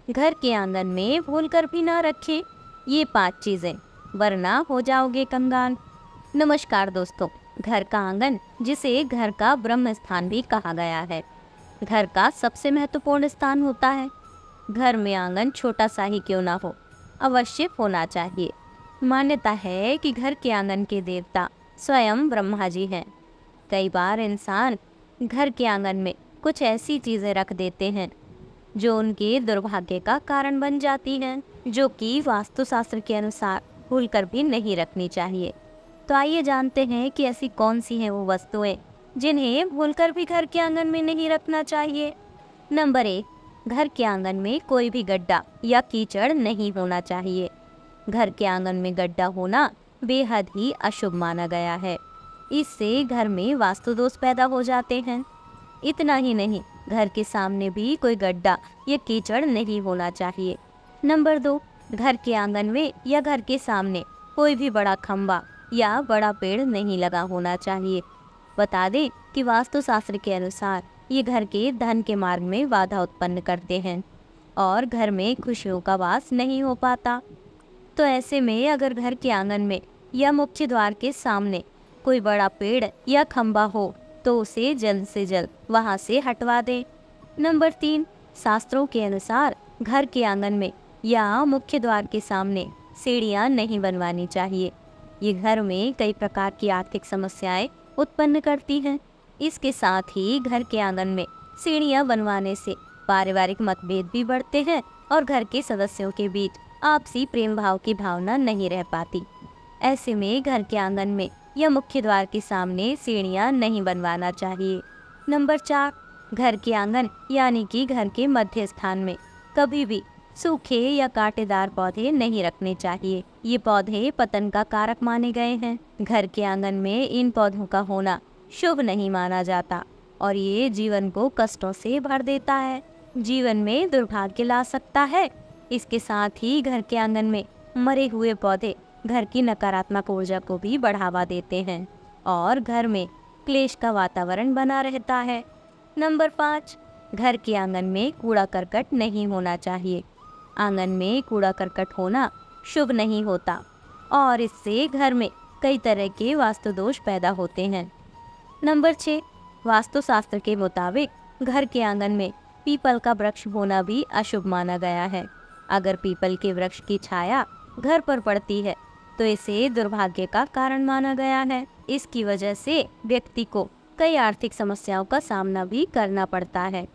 घर के आंगन में भूलकर भी ना रखें ये 5 चीज़ें, वरना हो जाओगे कंगाल। नमस्कार दोस्तों, घर का आंगन, जिसे घर का ब्रह्म स्थान भी कहा गया है, घर का सबसे महत्वपूर्ण स्थान होता है। घर में आंगन छोटा सा ही क्यों ना हो, अवश्य होना चाहिए। मान्यता है कि घर के आंगन के देवता स्वयं ब्रह्मा जी हैं। कई बार इंसान घर के आंगन में कुछ ऐसी चीज़ें रख देते हैं जो उनके दुर्भाग्य का कारण बन जाती हैं, जो कि वास्तुशास्त्र के अनुसार भूलकर भी नहीं रखनी चाहिए। तो आइए जानते हैं कि ऐसी कौन सी हैं वो वस्तुएं जिन्हें भूलकर भी घर के आंगन में नहीं रखना चाहिए। नंबर 1, घर के आंगन में कोई भी गड्ढा या कीचड़ नहीं होना चाहिए। घर के आंगन में गड्ढा होना बेहद ही अशुभ माना गया है। इससे घर में वास्तु दोष पैदा हो जाते हैं। इतना ही नहीं, घर के सामने भी कोई गड्ढा या कीचड़ नहीं होना चाहिए। नंबर 2, घर के आंगन में या घर के सामने कोई भी बड़ा खंबा या बड़ा पेड़ नहीं लगा होना चाहिए। बता दें कि वास्तुशास्त्र के अनुसार ये घर के धन के मार्ग में बाधा उत्पन्न करते हैं और घर में खुशियों का वास नहीं हो पाता। तो ऐसे में अगर घर के आंगन में या मुख्य द्वार के सामने कोई बड़ा पेड़ या खंबा हो तो उसे जल्द से जल्द वहां से हटवा दें। नंबर 3, शास्त्रों के अनुसार घर के आंगन में या मुख्य द्वार के सामने सीढ़ियां नहीं बनवानी चाहिए। ये घर में कई प्रकार की आर्थिक समस्याएं उत्पन्न करती हैं। इसके साथ ही घर के आंगन में सीढ़ियां बनवाने से पारिवारिक मतभेद भी बढ़ते हैं और घर के सदस्यों के बीच आपसी प्रेम भाव की भावना नहीं रह पाती। ऐसे में घर के आंगन में या मुख्य द्वार के सामने सीढ़ियां नहीं बनवाना चाहिए। नंबर 4, घर के आंगन यानी कि घर के मध्य स्थान में कभी भी सूखे या कांटेदार पौधे नहीं रखने चाहिए। ये पौधे पतन का कारक माने गए हैं। घर के आंगन में इन पौधों का होना शुभ नहीं माना जाता और ये जीवन को कष्टों से भर देता है, जीवन में दुर्भाग्य ला सकता है। इसके साथ ही घर के आंगन में मरे हुए पौधे घर की नकारात्मक ऊर्जा को भी बढ़ावा देते हैं और घर में क्लेश का वातावरण बना रहता है। नंबर 5, घर के आंगन में कूड़ा करकट नहीं होना चाहिए। आंगन में कूड़ा करकट होना शुभ नहीं होता और इससे घर में कई तरह के वास्तु दोष पैदा होते हैं। नंबर 6, वास्तुशास्त्र के मुताबिक घर के आंगन में पीपल का वृक्ष होना भी अशुभ माना गया है। अगर पीपल के वृक्ष की छाया घर पर पड़ती है तो इसे दुर्भाग्य का कारण माना गया है। इसकी वजह से व्यक्ति को कई आर्थिक समस्याओं का सामना भी करना पड़ता है।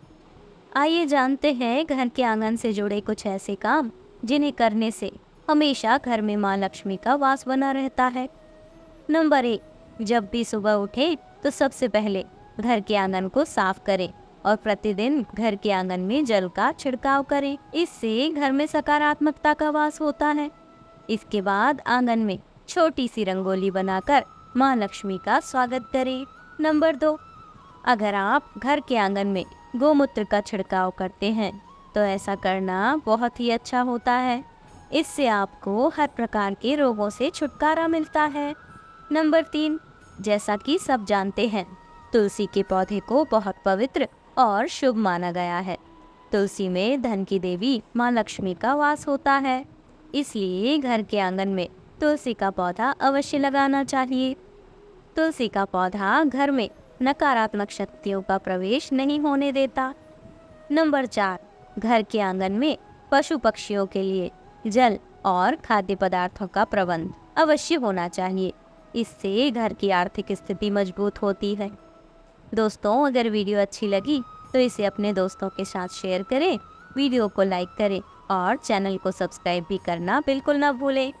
आइए जानते हैं घर के आंगन से जुड़े कुछ ऐसे काम जिन्हें करने से हमेशा घर में माँ लक्ष्मी का वास बना रहता है। नंबर 1, जब भी सुबह उठे तो सबसे पहले घर के आंगन को साफ करें और प्रतिदिन घर के आंगन में जल का छिड़काव करें। इससे घर में सकारात्मकता का वास होता है। इसके बाद आंगन में छोटी सी रंगोली बनाकर माँ लक्ष्मी का स्वागत करें। नंबर 2, अगर आप घर के आंगन में गोमूत्र का छिड़काव करते हैं तो ऐसा करना बहुत ही अच्छा होता है। इससे आपको हर प्रकार के रोगों से छुटकारा मिलता है। नंबर 3, जैसा कि सब जानते हैं, तुलसी के पौधे को बहुत पवित्र और शुभ माना गया है। तुलसी में धन की देवी माँ लक्ष्मी का वास होता है, इसलिए घर के आंगन में तुलसी का पौधा अवश्य लगाना चाहिए। तुलसी का पौधा घर में नकारात्मक शक्तियों का प्रवेश नहीं होने देता। नंबर 4, घर के आंगन में पशु पक्षियों के लिए जल और खाद्य पदार्थों का प्रबंध अवश्य होना चाहिए। इससे घर की आर्थिक स्थिति मजबूत होती है। दोस्तों, अगर वीडियो अच्छी लगी तो इसे अपने दोस्तों के साथ शेयर करें, वीडियो को लाइक करें और चैनल को सब्सक्राइब भी करना बिल्कुल ना भूलें।